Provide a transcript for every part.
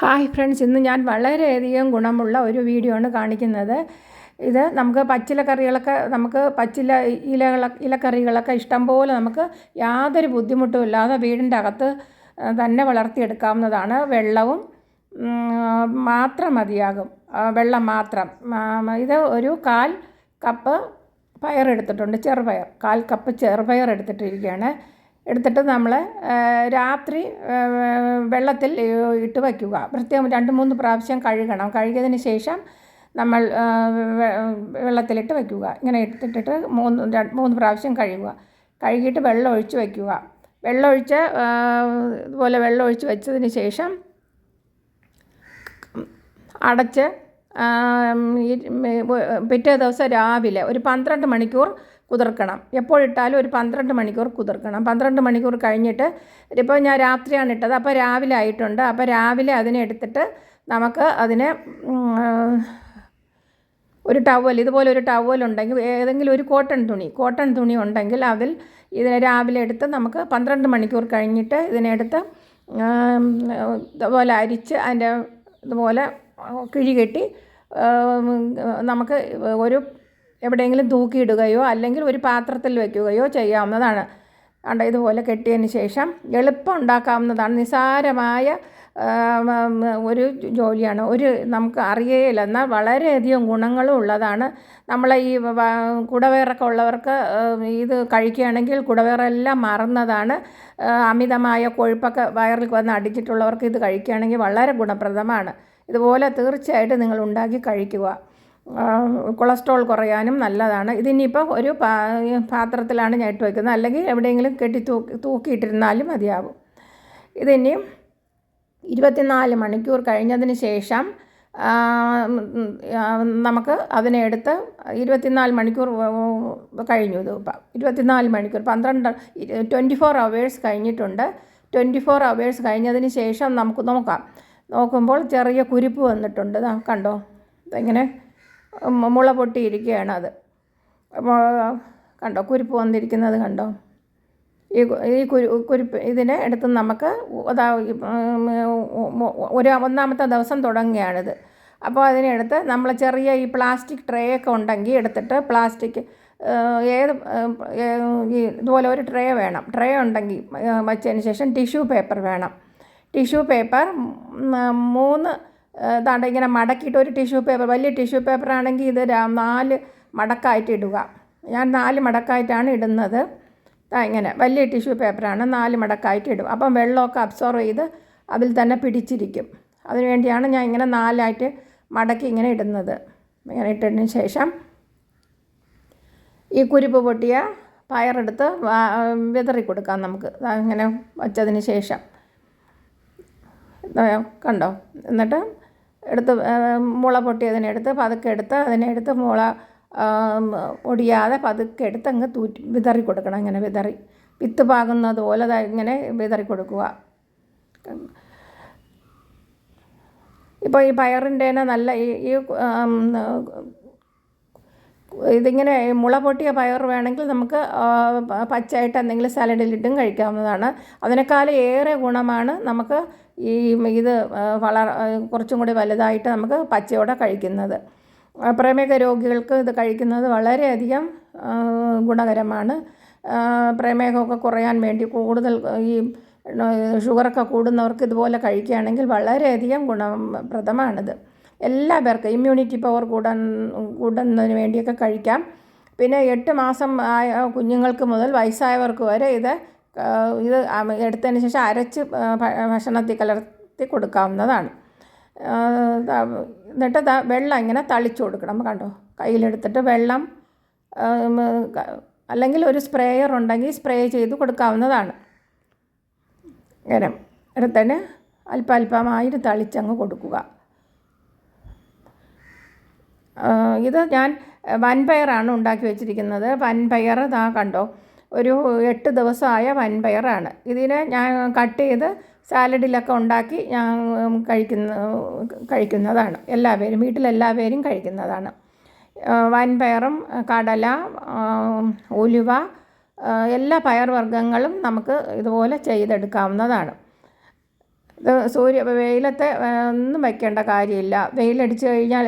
Hi friends, ഇന്ന് ഞാൻ വളരെയധികം ഗുണമുള്ള ഒരു വീഡിയോ ആണ് കാണിക്കുന്നത്. ഇത് നമുക്ക് ഇലക്കറികളൊക്കെ ഇഷ്ടംപോലെ നമുക്ക് യാതൊരു ബുദ്ധിമുട്ടും ഇല്ലാതെ വീടിൻ്റെ അകത്ത് തന്നെ വളർത്തിയെടുക്കാവുന്നതാണ്. വെള്ളവും മാത്രം മതിയാകും, വെള്ളം മാത്രം. ഇത് ഒരു 1/4 കപ്പ് പയറെടുത്തിട്ടുണ്ട്, ചെറുപയർ. 1/4 കപ്പ് ചെറുപയർ എടുത്തിട്ട് നമ്മൾ രാത്രി വെള്ളത്തിൽ ഇട്ട് വയ്ക്കുക. പ്രത്യേകം 2-3 പ്രാവശ്യം കഴുകണം. കഴുകിയതിന് ശേഷം നമ്മൾ വെള്ളത്തിലിട്ട് വയ്ക്കുക. ഇങ്ങനെ ഇട്ടിട്ട് 3 പ്രാവശ്യം കഴുകിയിട്ട് വെള്ളം ഒഴിച്ച് വയ്ക്കുക. ഇതുപോലെ വെള്ളം ഒഴിച്ച് വെച്ചതിന് ശേഷം അടച്ച് പിറ്റേ ദിവസം രാവിലെ ഒരു 12 മണിക്കൂർ കുതിർക്കണം. എപ്പോഴിട്ടാലും ഒരു 12 മണിക്കൂർ കുതിർക്കണം. 12 മണിക്കൂർ കഴിഞ്ഞിട്ട്, ഇപ്പോൾ ഞാൻ രാത്രിയാണ് ഇട്ടത്, അപ്പോൾ രാവിലെ ആയിട്ടുണ്ട്. അപ്പോൾ രാവിലെ അതിനെ എടുത്തിട്ട് നമുക്ക് അതിനെ ഒരു ടവൽ, ഇതുപോലെ ഒരു ടവൽ ഉണ്ടെങ്കിൽ, ഏതെങ്കിലും ഒരു കോട്ടൺ തുണി ഉണ്ടെങ്കിൽ അതിൽ ഇതിനെ രാവിലെ എടുത്ത് നമുക്ക് 12 മണിക്കൂർ കഴിഞ്ഞിട്ട് ഇതിനെടുത്ത് ഇതുപോലെ അരിച്ച് അതിൻ്റെ ഇതുപോലെ കിഴി കെട്ടി നമുക്ക് എവിടെയെങ്കിലും തൂക്കിയിടുകയോ അല്ലെങ്കിൽ ഒരു പാത്രത്തിൽ വയ്ക്കുകയോ ചെയ്യാവുന്നതാണ്. ഇതുപോലെ കെട്ടിയതിന് ശേഷം എളുപ്പം ഉണ്ടാക്കാവുന്നതാണ്. നിസ്സാരമായ ഒരു ജോലിയാണ്. നമുക്ക് അറിയുകയില്ല, എന്നാൽ വളരെയധികം ഗുണങ്ങളും ഉള്ളതാണ്. നമ്മളെ ഈ കുടവയറൊക്കെ ഉള്ളവർക്ക് ഇത് കഴിക്കുകയാണെങ്കിൽ കുടവയറെല്ലാം മറന്നതാണ്. അമിതമായ കൊഴുപ്പൊക്കെ വയറിൽ വന്ന് അടിച്ചിട്ടുള്ളവർക്ക് ഇത് കഴിക്കുകയാണെങ്കിൽ വളരെ ഗുണപ്രദമാണ്. ഇതുപോലെ തീർച്ചയായിട്ടും നിങ്ങൾ ഉണ്ടാക്കി കഴിക്കുക. കൊളസ്ട്രോൾ കുറയാനും നല്ലതാണ്. ഇതിനിപ്പോൾ ഒരു പാത്രത്തിലാണ് ഞാൻ ഇട്ട് വയ്ക്കുന്നത്, അല്ലെങ്കിൽ എവിടെയെങ്കിലും തൂക്കിയിട്ടിരുന്നാലും മതിയാവും. ഇതിനി 24 മണിക്കൂർ കഴിഞ്ഞതിന് ശേഷം നമുക്ക് അതിനെ എടുത്ത് 24 മണിക്കൂർ കഴിഞ്ഞു. ഇതിപ്പോൾ 24 മണിക്കൂർ 24 hours കഴിഞ്ഞിട്ടുണ്ട്. 24 hours കഴിഞ്ഞതിന് ശേഷം നമുക്ക് നോക്കുമ്പോൾ ചെറിയ കുരുപ്പ് വന്നിട്ടുണ്ട്. കണ്ടോ, ഇങ്ങനെ മുള പൊട്ടിയിരിക്കുകയാണ്. അത് കണ്ടോ, കുരുപ്പ് വന്നിരിക്കുന്നത് കണ്ടോ. ഈ കുരുപ്പ് ഇതിനെ എടുത്ത് നമുക്ക് ഒന്നാമത്തെ ദിവസം തുടങ്ങുകയാണിത്. അപ്പോൾ അതിനെടുത്ത് നമ്മൾ ചെറിയ ഈ പ്ലാസ്റ്റിക് ട്രേ ഒക്കെ ഉണ്ടെങ്കിൽ എടുത്തിട്ട് ഇതുപോലെ ഒരു ട്രേ ഉണ്ടെങ്കിൽ വച്ചതിന് ശേഷം ടിഷ്യൂ പേപ്പർ വേണം. ടിഷ്യൂ പേപ്പർ 3 ഇങ്ങനെ മടക്കിയിട്ട്, ഒരു ടിഷ്യൂ പേപ്പർ, വലിയ ടിഷ്യൂ പേപ്പർ ആണെങ്കിൽ ഇത് 4 മടക്കായിട്ട് ഇടുക. ഞാൻ 4 മടക്കായിട്ടാണ് ഇടുന്നത്. ഇങ്ങനെ വലിയ ടിഷ്യൂ പേപ്പറാണ്, 4 മടക്കായിട്ട് ഇടും. അപ്പം വെള്ളമൊക്കെ അബ്സോർവ് ചെയ്ത് അതിൽ തന്നെ പിടിച്ചിരിക്കും. അതിനുവേണ്ടിയാണ് ഞാൻ ഇങ്ങനെ 4 മടക്കി ഇങ്ങനെ ഇടുന്നത്. ഇങ്ങനെ ഇട്ടതിന് ശേഷം ഈ കുരുപ്പ് പൊട്ടിയ പയറെടുത്ത് വിതറി കൊടുക്കാം നമുക്ക്. ഇങ്ങനെ വച്ചതിന് ശേഷം കണ്ടോ, എന്നിട്ട് മുള പൊട്ടിയതിനെടുത്ത് പതുക്കെ അതിനെടുത്ത് മുള ഒടിയാതെ പതുക്കെ എടുത്ത് അങ്ങ് വിതറി കൊടുക്കണം. ഇങ്ങനെ വിത്ത് പാകുന്നത് പോലെ ഇങ്ങനെ വിതറി കൊടുക്കുക. ഇപ്പോൾ ഈ പയറിൻ്റെ നല്ല ഇതിങ്ങനെ മുള പൊട്ടിയ പയർ വേണമെങ്കിൽ നമുക്ക് പച്ചയായിട്ട് എന്തെങ്കിലും സാലഡിലിട്ടും കഴിക്കാവുന്നതാണ്. അതിനേക്കാളും ഏറെ ഗുണമാണ് നമുക്ക് ഇത് കുറച്ചും കൂടി വലുതായിട്ട് നമുക്ക് പച്ചയോടെ കഴിക്കുന്നത്. പ്രമേഹ രോഗികൾക്ക് ഇത് കഴിക്കുന്നത് വളരെയധികം ഗുണകരമാണ്. പ്രമേഹമൊക്കെ കുറയാൻ വേണ്ടി, കൂടുതൽ ഈ ഷുഗറൊക്കെ കൂടുന്നവർക്ക് ഇതുപോലെ കഴിക്കുകയാണെങ്കിൽ വളരെയധികം ഗുണപ്രദമാണിത്. എല്ലാ പേർക്കും ഇമ്മ്യൂണിറ്റി പവർ കൂടുന്നതിന് വേണ്ടിയൊക്കെ കഴിക്കാം. പിന്നെ 8 മാസം ആയ കുഞ്ഞുങ്ങൾക്ക് മുതൽ വയസ്സായവർക്ക് വരെ ഇത് എടുത്തതിന് ശേഷം അരച്ച് ഭക്ഷണത്തിൽ കലർത്തി കൊടുക്കാവുന്നതാണ്. എന്നിട്ട് വെള്ളം ഇങ്ങനെ തളിച്ചു കൊടുക്കണം. കണ്ടോ, കയ്യിലെടുത്തിട്ട് വെള്ളം, അല്ലെങ്കിൽ ഒരു സ്പ്രേയർ ഉണ്ടെങ്കിൽ സ്പ്രേ ചെയ്ത് കൊടുക്കാവുന്നതാണ്. ഇങ്ങനെ എടുത്തതിന് അല്പമായിട്ട് തളിച്ചങ്ങ് കൊടുക്കുക. ഇത് ഞാൻ വൻപയറാണ് ഉണ്ടാക്കി വെച്ചിരിക്കുന്നത്. വൻപയർ കണ്ടോ, ഒരു 8 ദിവസമായ വൻപയറാണ്. ഇതിനെ ഞാൻ കട്ട് ചെയ്ത് സാലഡിലൊക്കെ ഉണ്ടാക്കി ഞാൻ കഴിക്കുന്നതാണ്. വീട്ടിലെല്ലാവരും കഴിക്കുന്നതാണ്. വൻപയറും കടല, ഉലുവ, എല്ലാ പയർ വർഗ്ഗങ്ങളും നമുക്ക് ഇതുപോലെ ചെയ്തെടുക്കാവുന്നതാണ്. ഇത് വെയിലത്തെ ഒന്നും വയ്ക്കേണ്ട കാര്യമില്ല. വെയിലടിച്ച് കഴിഞ്ഞാൽ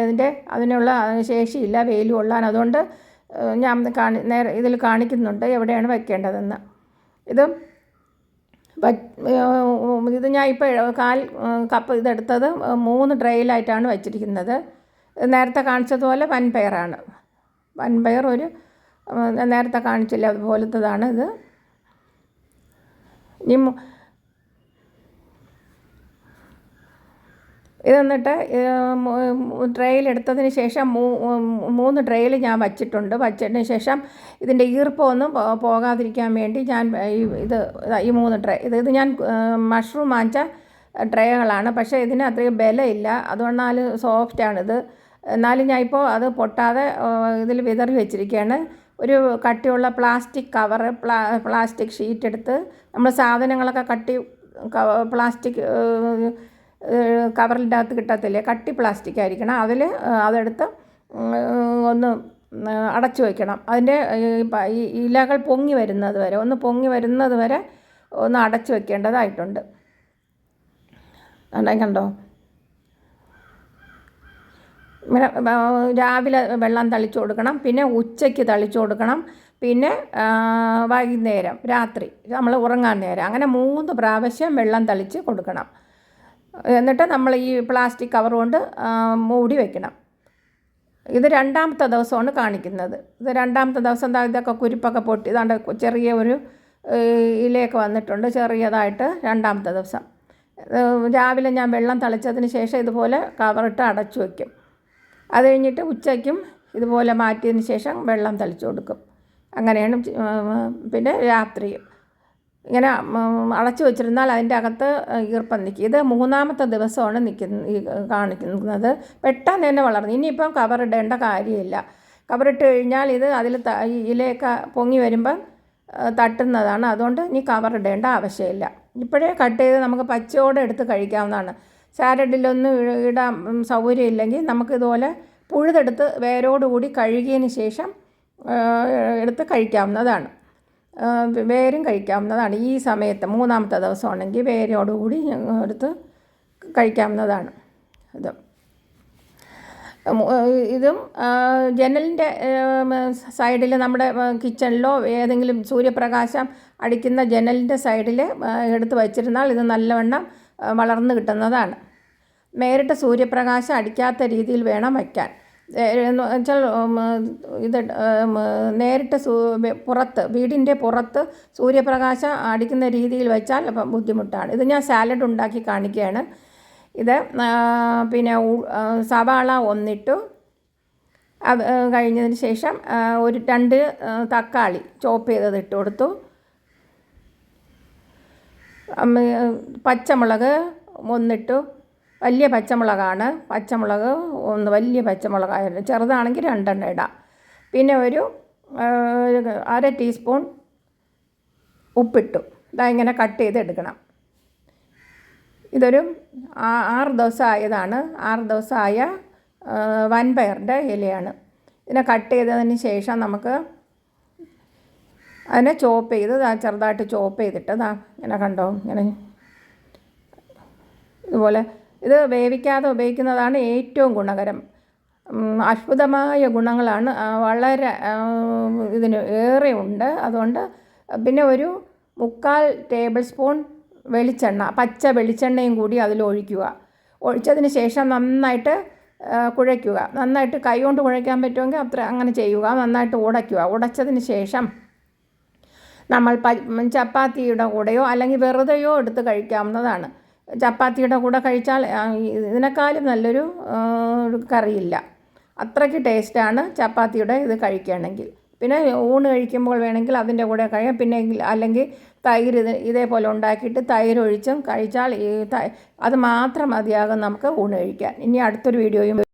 അതിനുള്ള ശേഷിയില്ല വെയിൽ കൊള്ളാൻ. അതുകൊണ്ട് ഞാൻ ഇതിൽ കാണിക്കുന്നുണ്ട് എവിടെയാണ് വയ്ക്കേണ്ടതെന്ന്. ഇത് ഞാൻ ഇപ്പോൾ 1/4 കപ്പ് ഇതെടുത്തത് 3 ട്രേയിലായിട്ടാണ് വെച്ചിരിക്കുന്നത്. നേരത്തെ കാണിച്ചതുപോലെ വൻപയറാണ്. വൻപയർ നേരത്തെ കാണിച്ചില്ല അതുപോലത്തതാണ് ഇത്. ഇനി ഇതെന്നിട്ട് ട്രേയിലെടുത്തതിന് ശേഷം 3 ട്രേയിൽ ഞാൻ വച്ചിട്ടുണ്ട്. വച്ചതിന് ശേഷം ഇതിൻ്റെ ഈർപ്പമൊന്നും പോകാതിരിക്കാൻ വേണ്ടി ഞാൻ ഈ 3 ട്രേ ഇത് ഞാൻ മഷ്റൂം വാങ്ങിച്ച ട്രേകളാണ്. പക്ഷേ ഇതിന് അത്രയും ബലമില്ല, അതുകൊണ്ടാൽ സോഫ്റ്റാണിത്. എന്നാലും ഞാൻ ഇപ്പോൾ അത് പൊട്ടാതെ ഇതിൽ വിതറി വെച്ചിരിക്കുകയാണ്. ഒരു കട്ടിയുള്ള പ്ലാസ്റ്റിക് കവറ്, പ്ലാസ്റ്റിക് ഷീറ്റ് എടുത്ത് നമ്മൾ സാധനങ്ങളൊക്കെ പ്ലാസ്റ്റിക് കവറിൻ്റെ അകത്ത് കിട്ടത്തില്ലേ, കട്ടി പ്ലാസ്റ്റിക് ആയിരിക്കണം. അതെടുത്ത് ഒന്ന് അടച്ചു വയ്ക്കണം. അതിൻ്റെ ഇലകൾ പൊങ്ങി വരുന്നത് വരെ ഒന്ന് അടച്ചു വയ്ക്കേണ്ടതായിട്ടുണ്ട്. കണ്ടോ, ഇങ്ങനെ രാവിലെ വെള്ളം തളിച്ചു കൊടുക്കണം, പിന്നെ ഉച്ചയ്ക്ക് തളിച്ചു കൊടുക്കണം, പിന്നെ വൈകുന്നേരം രാത്രി നമ്മൾ ഉറങ്ങാൻ നേരം, അങ്ങനെ 3 പ്രാവശ്യം വെള്ളം തളിച്ച് കൊടുക്കണം. എന്നിട്ട് നമ്മൾ ഈ പ്ലാസ്റ്റിക് കവർ കൊണ്ട് മൂടി വയ്ക്കണം. ഇത് 2ാമത്തെ ദിവസമാണ് കാണിക്കുന്നത്. ഇത് 2ാമത്തെ ദിവസം ഇതൊക്കെ കുരുപ്പൊക്കെ പൊട്ടി ഇതാണ്ട് ചെറിയ ഒരു ഇലയൊക്കെ വന്നിട്ടുണ്ട് ചെറിയതായിട്ട്. 2ാമത്തെ ദിവസം രാവിലെ ഞാൻ വെള്ളം തളിച്ചതിന് ശേഷം ഇതുപോലെ കവറിട്ട് അടച്ചു വയ്ക്കും. അത് കഴിഞ്ഞിട്ട് ഉച്ചയ്ക്കും ഇതുപോലെ മാറ്റിയതിന് ശേഷം വെള്ളം തളിച്ചു കൊടുക്കും. അങ്ങനെയാണ്. പിന്നെ രാത്രിയും ഇങ്ങനെ അടച്ചു വെച്ചിരുന്നാൽ അതിൻ്റെ അകത്ത് ഈർപ്പം നിൽക്കും. ഇത് 3ാമത്തെ ദിവസമാണ് കാണിക്കുന്നത്. പെട്ടെന്ന് തന്നെ വളർന്നു. ഇനിയിപ്പം കവറിടേണ്ട കാര്യമില്ല. കവറിട്ട് കഴിഞ്ഞാൽ അതിൽ ഇലയൊക്കെ പൊങ്ങി വരുമ്പം തട്ടുന്നതാണ്. അതുകൊണ്ട് ഇനി കവറിടേണ്ട ആവശ്യമില്ല. ഇപ്പോഴേ കട്ട് ചെയ്ത് നമുക്ക് പച്ചയോടെ എടുത്ത് കഴിക്കാവുന്നതാണ്. സാലഡിലൊന്നും ഇടാൻ സൗകര്യമില്ലെങ്കിൽ നമുക്കിതുപോലെ പുഴുതെടുത്ത് വേരോടുകൂടി കഴുകിയതിന് ശേഷം എടുത്ത് കഴിക്കാവുന്നതാണ്. വേരും കഴിക്കാവുന്നതാണ്. ഈ സമയത്ത് 3ാമത്തെ ദിവസമാണെങ്കിൽ വേരോടുകൂടി എടുത്ത് കഴിക്കാവുന്നതാണ്. ഇതും ജനലിൻ്റെ സൈഡിൽ നമ്മുടെ കിച്ചണിലോ ഏതെങ്കിലും സൂര്യപ്രകാശം അടിക്കുന്ന ജനലിൻ്റെ സൈഡിൽ എടുത്ത് വച്ചിരുന്നാൽ ഇത് നല്ലവണ്ണം വളർന്നു കിട്ടുന്നതാണ്. നേരിട്ട് സൂര്യപ്രകാശം അടിക്കാത്ത രീതിയിൽ വേണം വയ്ക്കാൻ. വെച്ചാൽ ഇത് നേരിട്ട് വീടിൻ്റെ പുറത്ത് സൂര്യപ്രകാശം അടിക്കുന്ന രീതിയിൽ വെച്ചാൽ ബുദ്ധിമുട്ടാണ്. ഇത് ഞാൻ സാലഡ് ഉണ്ടാക്കി കാണിക്കുകയാണ്. ഇത് പിന്നെ സവാള 1 ഇട്ടു. അത് കഴിഞ്ഞതിന് ശേഷം 2 തക്കാളി ചോപ്പ് ചെയ്തത് ഇട്ട് കൊടുത്തു. പച്ചമുളക് 1 ഇട്ടു. വലിയ പച്ചമുളകാണ്. പച്ചമുളക് 1 വലിയ പച്ചമുളകായിരുന്നു. ചെറുതാണെങ്കിൽ 2 എണ്ണം ഇടാം. പിന്നെ ഒരു 1/2 ടീസ്പൂൺ ഉപ്പിട്ടു. ഇങ്ങനെ കട്ട് ചെയ്തെടുക്കണം. ഇതൊരു 6 ദിവസം ആയതാണ്. 6 ദിവസമായ വൻപയറിൻ്റെ ഇലയാണ്. ഇതിനെ കട്ട് ചെയ്തതിന് ശേഷം നമുക്ക് അതിനെ ചോപ്പ് ചെയ്ത് ചെറുതായിട്ട് ചോപ്പ് ചെയ്തിട്ട് ഇങ്ങനെ കണ്ടോ, ഇങ്ങനെ ഇതുപോലെ ഇത് വേവിക്കാതെ ഉപയോഗിക്കുന്നതാണ് ഏറ്റവും ഗുണകരം. അത്ഭുതമായ ഗുണങ്ങളാണ് വളരെ ഇതിന് ഏറെ ഉണ്ട്. അതുകൊണ്ട് പിന്നെ ഒരു 3/4 ടേബിൾ സ്പൂൺ വെളിച്ചെണ്ണ, പച്ച വെളിച്ചെണ്ണയും കൂടി അതിലൊഴിക്കുക. ഒഴിച്ചതിന് ശേഷം നന്നായിട്ട് കുഴയ്ക്കുക. നന്നായിട്ട് കൈ കൊണ്ട് കുഴയ്ക്കാൻ പറ്റുമെങ്കിൽ അങ്ങനെ ചെയ്യുക. നന്നായിട്ട് ഉടയ്ക്കുക. ഉടച്ചതിന് ശേഷം നമ്മൾ ചപ്പാത്തിയുടെ കൂടെയോ അല്ലെങ്കിൽ വെറുതെയോ എടുത്ത് കഴിക്കാവുന്നതാണ്. ചപ്പാത്തിയുടെ കൂടെ കഴിച്ചാൽ ഇതിനേക്കാളും നല്ലൊരു കറിയില്ല. അത്രയ്ക്ക് ടേസ്റ്റാണ് ചപ്പാത്തിയുടെ ഇത് കഴിക്കുകയാണെങ്കിൽ. പിന്നെ ഊണ് കഴിക്കുമ്പോൾ വേണമെങ്കിൽ അതിൻ്റെ കൂടെ കഴിയാം. പിന്നെ അല്ലെങ്കിൽ തൈര് ഇതേപോലെ ഉണ്ടാക്കിയിട്ട് തൈര് ഒഴിച്ചും കഴിച്ചാൽ അത് മാത്രം മതിയാകും നമുക്ക് ഊണ് കഴിക്കാൻ. ഇനി അടുത്തൊരു വീഡിയോയും